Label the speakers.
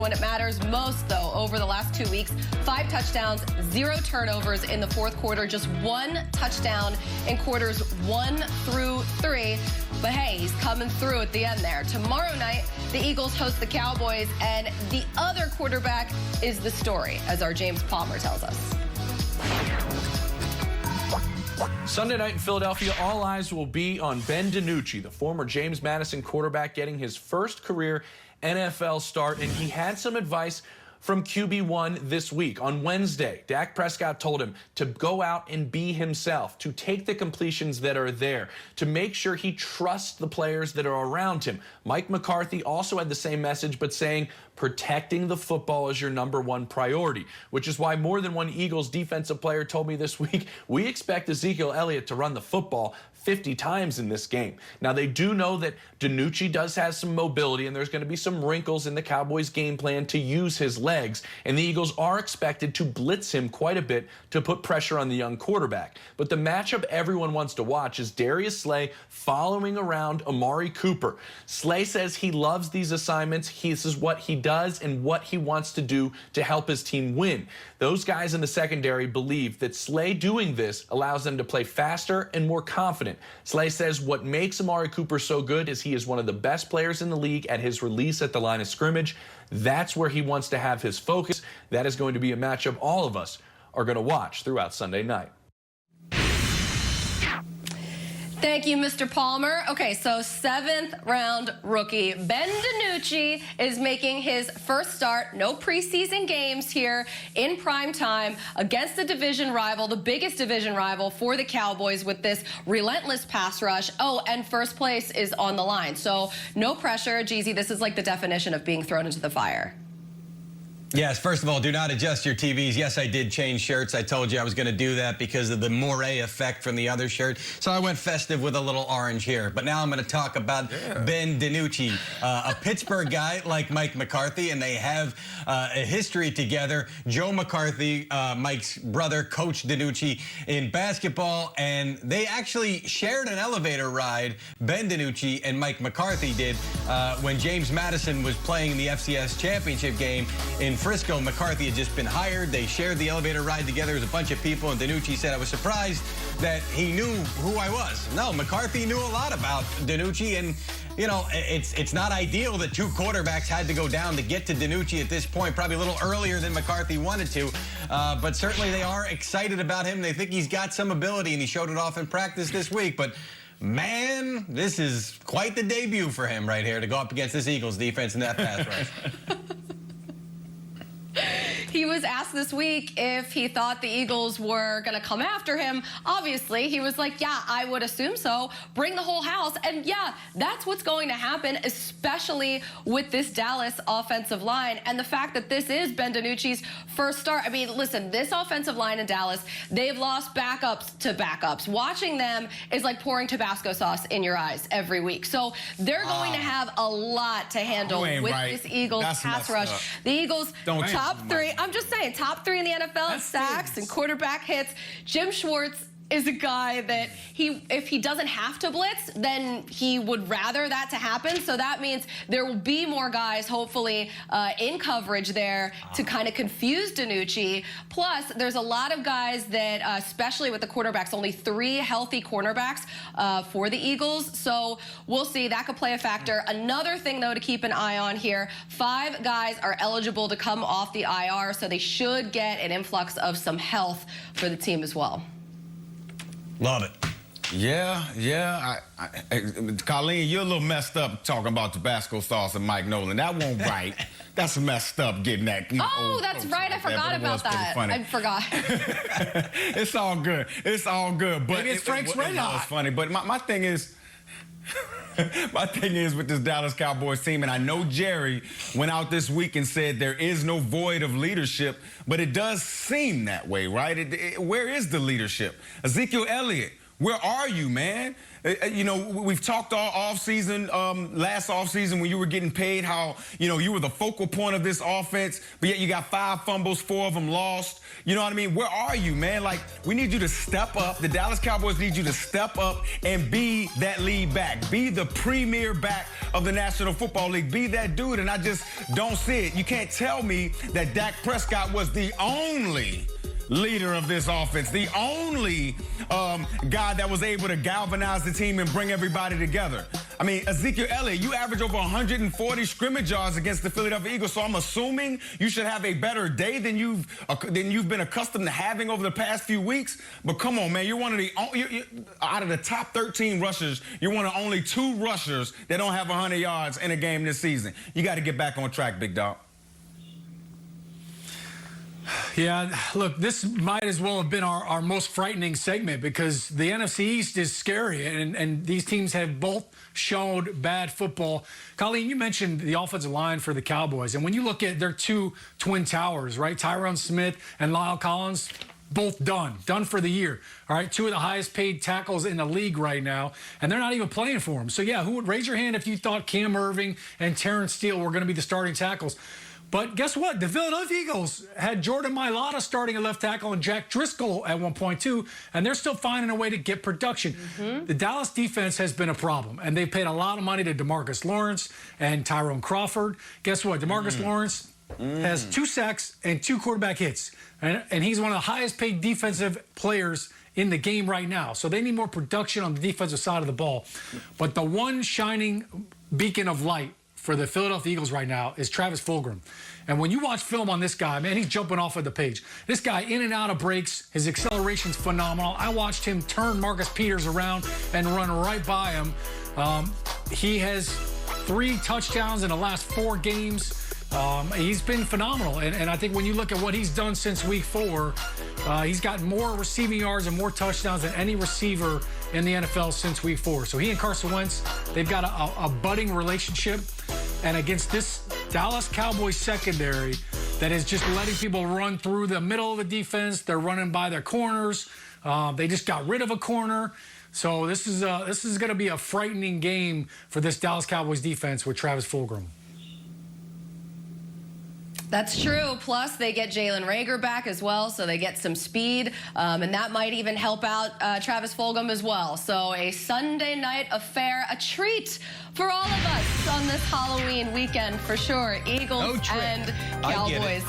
Speaker 1: When it matters most, though, over the last 2 weeks, 5 touchdowns, 0 turnovers in the fourth quarter, just 1 touchdown in quarters 1 through 3. But hey, he's coming through at the end there. Tomorrow night, the Eagles host the Cowboys, and the other quarterback is the story, as our James Palmer tells us.
Speaker 2: Sunday night in Philadelphia, all eyes will be on Ben DiNucci, the former James Madison quarterback, getting his first career NFL start, and he had some advice from QB1 this week. On Wednesday, Dak Prescott told him to go out and be himself, to take the completions that are there, to make sure he trusts the players that are around him. Mike McCarthy also had the same message, but saying protecting the football is your #1 priority, which is why more than one Eagles defensive player told me this week, we expect Ezekiel Elliott to run the football 50 times in this game. Now, they do know that DiNucci does have some mobility, and there's going to be some wrinkles in the Cowboys' game plan to use his legs, and the Eagles are expected to blitz him quite a bit to put pressure on the young quarterback. But the matchup everyone wants to watch is Darius Slay following around Amari Cooper. Slay says he loves these assignments. This is what he does and what he wants to do to help his team win. Those guys in the secondary believe that Slay doing this allows them to play faster and more confident. Slay says what makes Amari Cooper so good is he is one of the best players in the league at his release at the line of scrimmage. That's where he wants to have his focus. That is going to be a matchup all of us are going to watch throughout Sunday night.
Speaker 1: Thank you, Mr. Palmer. Okay, so 7th-round rookie Ben DiNucci is making his first start. No preseason games here in prime time against the division rival, the biggest division rival for the Cowboys with this relentless pass rush. Oh, and first place is on the line. So no pressure. Jeezy, this is like the definition of being thrown into the fire.
Speaker 3: Yes, first of all, do not adjust your TVs. Yes, I did change shirts. I told you I was going to do that because of the moire effect from the other shirt. So I went festive with a little orange here. But now I'm going to talk about Ben DiNucci, a Pittsburgh guy like Mike McCarthy, and they have a history together. Joe McCarthy, Mike's brother, coached DiNucci in basketball, and they actually shared an elevator ride, Ben DiNucci and Mike McCarthy did, when James Madison was playing in the FCS championship game in Frisco. McCarthy had just been hired. They shared the elevator ride together as a bunch of people, and DiNucci said, I was surprised that he knew who I was. No, McCarthy knew a lot about DiNucci, and you know, it's not ideal that 2 quarterbacks had to go down to get to DiNucci at this point, probably a little earlier than McCarthy wanted to, but certainly they are excited about him. They think he's got some ability, and he showed it off in practice this week, but man, this is quite the debut for him right here to go up against this Eagles defense in that pass rush.
Speaker 1: He was asked this week if he thought the Eagles were going to come after him. Obviously, he was like, yeah, I would assume so. Bring the whole house. And yeah, that's what's going to happen, especially with this Dallas offensive line. And the fact that this is Ben DiNucci's first start. I mean, listen, this offensive line in Dallas, they've lost backups to backups. Watching them is like pouring Tabasco sauce in your eyes every week. So they're going to have a lot to handle with this Eagles pass rush. The Eagles, top 3. I'm just saying, top 3 in the NFL in sacks and quarterback hits. Jim Schwartz is a guy that if he doesn't have to blitz, then he would rather that to happen. So that means there will be more guys, hopefully, in coverage there to kind of confuse DiNucci. Plus, there's a lot of guys that, especially with the quarterbacks, only 3 healthy cornerbacks for the Eagles. So we'll see. That could play a factor. Another thing, though, to keep an eye on here, 5 guys are eligible to come off the IR, so they should get an influx of some health for the team as well.
Speaker 3: Love it.
Speaker 4: Yeah. Colleen, you're a little messed up talking about Tabasco sauce and Mike Nolan. That won't right. That's messed up getting that.
Speaker 1: Oh, that's right. I forgot about that. I forgot.
Speaker 4: It's all good. It's all good. But
Speaker 5: it's Frank's radar.
Speaker 4: It's funny. But my thing is, my thing is with this Dallas Cowboys team, and I know Jerry went out this week and said there is no void of leadership, but it does seem that way, right? Where is the leadership? Ezekiel Elliott Where are you, man? You know, we've talked all offseason, last offseason when you were getting paid how, you know, you were the focal point of this offense, but yet you got 5 fumbles, 4 of them lost. You know what I mean? Where are you, man? Like, we need you to step up. The Dallas Cowboys need you to step up and be that lead back. Be the premier back of the National Football League. Be that dude, and I just don't see it. You can't tell me that Dak Prescott was the only leader of this offense, the only guy that was able to galvanize the team and bring everybody together. I mean, Ezekiel Elliott, you average over 140 scrimmage yards against the Philadelphia Eagles, so I'm assuming you should have a better day than you've been accustomed to having over the past few weeks. But come on, man, you're one of the out of the top 13 rushers, you're one of only 2 rushers that don't have 100 yards in a game this season. You got to get back on track, big dog.
Speaker 5: Yeah, look, this might as well have been our most frightening segment because the NFC East is scary, and these teams have both showed bad football. Colleen, you mentioned the offensive line for the Cowboys, and when you look at their 2 twin towers, right, Tyron Smith and Lyle Collins, both done for the year. All right, 2 of the highest paid tackles in the league right now, and they're not even playing for them. So, yeah, who would raise your hand if you thought Cam Irving and Terrence Steele were going to be the starting tackles? But guess what? The Philadelphia Eagles had Jordan Mailata starting at left tackle and Jack Driscoll at one point too, and they're still finding a way to get production. The Dallas defense has been a problem, and they paid a lot of money to DeMarcus Lawrence and Tyrone Crawford. Guess what? DeMarcus Lawrence has 2 sacks and 2 quarterback hits, and he's one of the highest paid defensive players in the game right now. So they need more production on the defensive side of the ball. But the one shining beacon of light for the Philadelphia Eagles right now is Travis Fulgham. And when you watch film on this guy, man, he's jumping off of the page. This guy in and out of breaks, his acceleration's phenomenal. I watched him turn Marcus Peters around and run right by him. He has 3 touchdowns in the last 4 games. He's been phenomenal, and I think when you look at what he's done since week 4, he's got more receiving yards and more touchdowns than any receiver in the NFL since week 4. So he and Carson Wentz, they've got a budding relationship, and against this Dallas Cowboys secondary that is just letting people run through the middle of the defense, they're running by their corners. They just got rid of a corner. So this is going to be a frightening game for this Dallas Cowboys defense with Travis Fulgham.
Speaker 1: That's true. Plus, they get Jalen Reagor back as well, so they get some speed, and that might even help out Travis Fulgham as well. So a Sunday night affair, a treat for all of us on this Halloween weekend for sure. Eagles and Cowboys.